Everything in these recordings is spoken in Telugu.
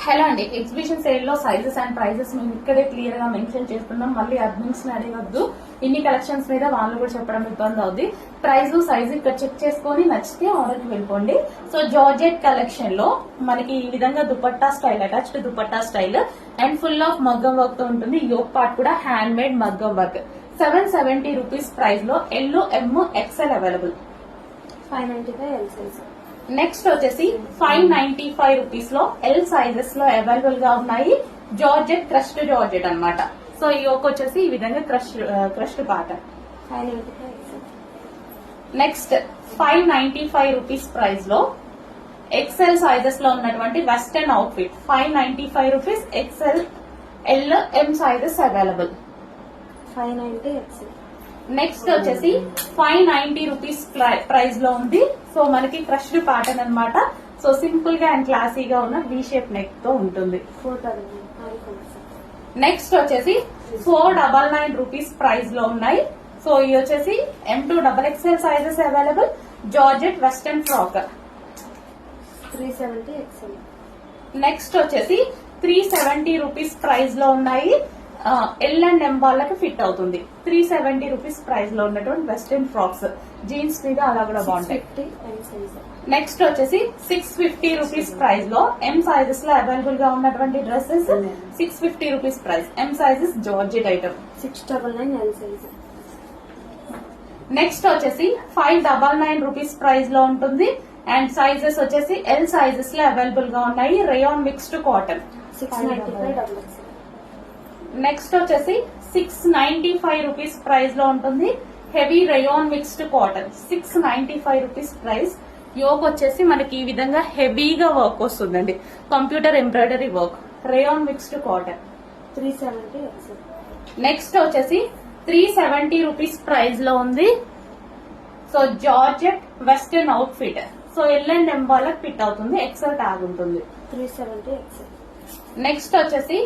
హలో అండి, ఎగ్జిబిషన్ సేల్ లో సైజెస్ అండ్ ప్రైజెస్ మేము ఇక్కడే క్లియర్ గా మెన్షన్ చేస్తున్నాం. మళ్ళీ అడ్మిన్స్ ని అడగద్దు. ఇన్ని కలెక్షన్స్ మీద వాళ్ళు కూడా చెప్పడం ఇబ్బంది అవుద్ది. ప్రైస్ సైజ్ ఇక్కడ చెక్ చేసుకుని నచ్చితే ఆర్డర్ కి వెళ్ళిపోండి. సో జార్జెట్ కలెక్షన్ లో మనకి ఈ విధంగా dupatta style, attached dupatta style and full of మగ్గం వర్క్ తో ఉంటుంది. యోక్ పార్ట్ కూడా హ్యాండ్ మేడ్ మగ్గం వర్క్. 770 రూపీస్ ప్రైస్ లో L, M, XL available. 595 L size. Next వచ్చేసి 595 రూపీస్ లో ఎల్ సైజెస్ లో అవైలబుల్ గా ఉన్నాయి. జార్జెట్ క్రష్డ్ జార్జెట్ అన్నమాట. సో ఈ యోక్ వచ్చేసి ఈ విధంగా crushed pattern. 595. Next 595 rupees price లో ఎక్స్ఎల్ సైజెస్ లో ఉన్నటువంటి western out fit. 595 rupees XL, L, ఎం సైజెస్ అవైలబుల్. 590 ఎక్స్ఎల్. నెక్స్ట్ వచ్చేసి 590 రూపీస్ ప్రైస్ లో ఉంది. సో మనకి క్రష్డ్ ప్యాటర్న్ అన్నమాట. సో సింపుల్ గా అండ్ క్లాసీగా ఉన్న వి షేప్ నెక్ తో ఉంటుంది. 499. నెక్స్ట్ వచ్చేసి 499 రూపీస్ ప్రైస్ లో ఉన్నాయి. సో ఇవి వచ్చేసి M2 XXL sizes available. Georgette western frock. 370 XL. Next వచ్చేసి 370 రూపీస్ ప్రైస్ లో ఉన్నాయి. ఎల్ అండ్ ఎం వాళ్ళకి ఫిట్ అవుతుంది. 370 రూపీస్ ప్రైస్ లో ఉన్నటువంటి వెస్టర్న్ ఫ్రాక్స్ జీన్స్ మీద అలా కూడా బాగుంటాయి. నెక్స్ట్ వచ్చేసి 650 రూపీస్ ప్రైస్ లో ఎం సైజెస్ లో అవైలబుల్ గా ఉన్నటువంటి dresses. 650 rupees price. M sizes georgette item. 699 L size. Next వచ్చేసి 599 రూపీస్ ప్రైస్ లో ఉంటుంది. అండ్ సైజెస్ వచ్చేసి ఎల్ సైజెస్ లో అవైలబుల్ గా ఉన్నాయి. Rayon mixed cotton. 695 double XL. Next వచ్చేసి 695 రూపీస్ ప్రైస్ లో ఉంటుంది. Heavy rayon mixed cotton. 695 rupees price. Yoke వచ్చేసి మనకి ఈ విధంగా హెవీగా వర్క్ వస్తుందండి. Computer embroidery work. Rayon mixed cotton. 370 XL. Next వచ్చేసి 370 రూపీస్ ప్రైస్ లో ఉంది. So georgette western outfit. So L and M వాళ్ళకి ఫిట్ అవుతుంది. ఎక్సెల్ ట్యాగ్ ఉంటుంది. 370 ఎక్స్ఎల్. నెక్స్ట్ వచ్చేసి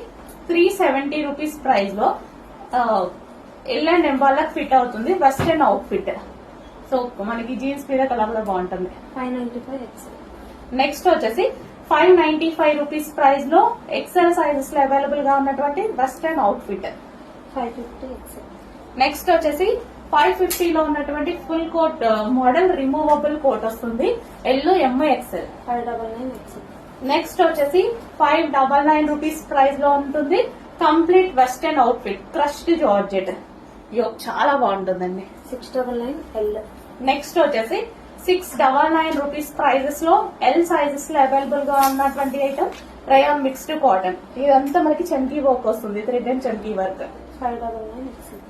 370 రూపీస్ ప్రైస్ లో ఎల్ అండ్ ఎం వాళ్ళకి ఫిట్ అవుతుంది. Western outfit. సో మనకి జీన్స్ మీద కలర్ లో బాగుంటుంది. 595 ఎక్స్ఎల్. నెక్స్ట్ వచ్చేసి 595 రూపీస్ ప్రైస్ లో ఎక్సెల్ సైజెస్ లో అవైలబుల్ గా ఉన్నటువంటి western outfit. 550 XL. Next వచ్చేసి 550 లో ఉన్నటువంటి full coat model removable coat వస్తుంది. L, M, XL. 599 XL. Next వచ్చేసి 599 రూపీస్ ప్రైస్ లో ఉంటుంది. Complete western outfit. Crushed georgette. Yoke చాలా బాగుంటుందండి. 699 ఎల్. నెక్స్ట్ వచ్చేసి 699 రూపీస్ ప్రైజెస్ లో ఎల్ సైజెస్ లో అవైలబుల్ గా ఉన్నటువంటి ఐటమ్ రేయాన్ మిక్స్డ్ కాటన్. ఇదంతా మనకి చంకీ వర్క్ వస్తుంది. Thread and chunky work. 599 XL.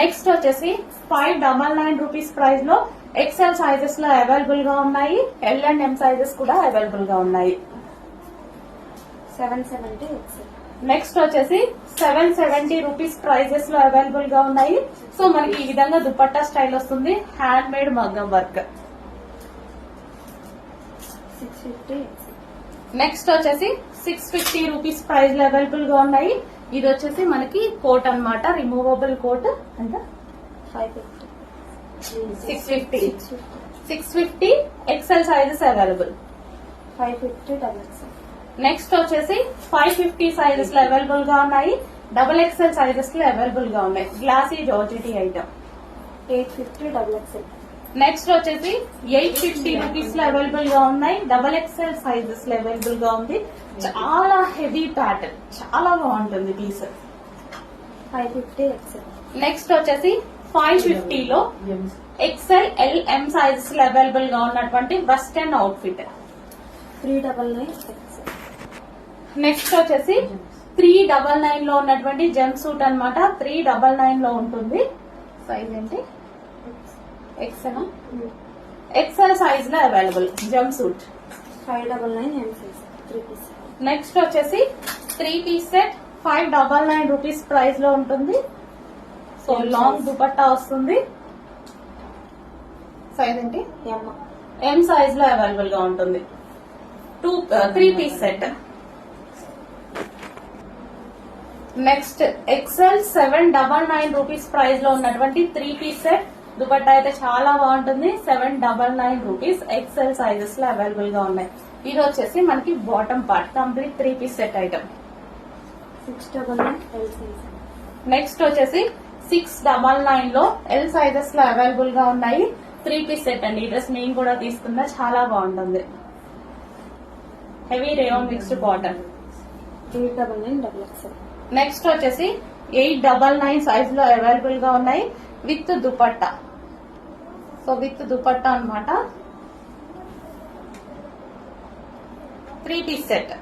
Next వచ్చేసి 599 రూపీస్ ప్రైస్ లో ఎక్స్ఎల్ సైజెస్ లో అవైలబుల్ గా ఉన్నాయి. ఎల్ అండ్ ఎం సైజెస్ కూడా అవైలబుల్ గా ఉన్నాయి. 770 ఎక్స్ఎల్. నెక్స్ట్ వచ్చేసి 770 రూపీస్ ప్రైజెస్ లో అవైలబుల్ గా ఉన్నాయి. సో మనకి ఈ విధంగా దుపట్టా స్టైల్ వస్తుంది. హ్యాండ్ మేడ్ మగ్గం వర్క్. 650 ఎక్స్ఎల్. నెక్స్ట్ వచ్చేసి 650 రూపీస్ ప్రైస్ లో అవైలబుల్ గా ఉన్నాయి. ఇది వచ్చేసి మనకి కోట్ అన్నమాట. Removable coat. అంటే 550. 650. 650 XL sizes available. 550 double XL. Next వచ్చేసి 550 సైజెస్ లో అవైలబుల్ గా ఉన్నాయి. డబుల్ ఎక్స్ఎల్ సైజెస్ లో అవైలబుల్ గా ఉన్నాయి. Glossy georgette item. 850 double XL. Next వచ్చేసి 850 రూపీస్ లో అవైలబుల్ గా ఉన్నాయి. డబల్ ఎక్స్ఎల్ సైజెస్ లో అవైలబుల్ గా ఉంది. చాలా హెవీ ప్యాటర్న్. చాలా బాగుంటుంది పీస్. 550 ఎక్స్ఎల్. నెక్స్ట్ వచ్చేసి 550 లో ఎక్స్ఎల్, ఎల్, ఎం సైజెస్ లో అవైలబుల్ గా ఉన్నటువంటి western out fit. 399 XL. Next వచ్చేసి 399 లో ఉన్నటువంటి జంప్ సూట్ అన్నమాట. 399 లో ఉంటుంది. సైజ్ ఏంటి? ఎక్సెల్. ఎక్సెల్ సైజ్ లో available jumpsuit. 599 M size. 3 piece. Next వచ్చేసి 3 పీస్ సెట్. 599 రూపీస్ ప్రైస్ లో ఉంటుంది. సో లాంగ్ దుపట్టా వస్తుంది. సైజ్ ఏంటి? ఎం. ఎం సైజ్ లో అవైలబుల్ గా ఉంటుంది. 3 piece set. Next XL 799 rupees price లో ఉన్నటువంటి 3 పీస్ సెట్. దుపట్టా అయితే చాలా బాగుంటుంది. 799 రూపీస్. ఎక్సెల్ సైజెస్ లో అవైలబుల్ గా ఉన్నాయి. ఇది వచ్చేసి మనకి bottom part complete 3 piece set item. 699 L size. Next వచ్చేసి 699 లో ఎల్ సైజెస్ లో అవైలబుల్ గా ఉన్నాయి. 3 పీస్ సెట్ అండి. ఈ డ్రెస్ నేను కూడా తీసుకున్నా, చాలా బాగుంటుంది. Heavy rayon mixed cotton. 899 XXL. Next వచ్చేసి 899 సైజ్ లో అవైలబుల్ గా ఉన్నాయి with dupatta. So with dupatta అన్నమాట. 3 పీస్ సెట్.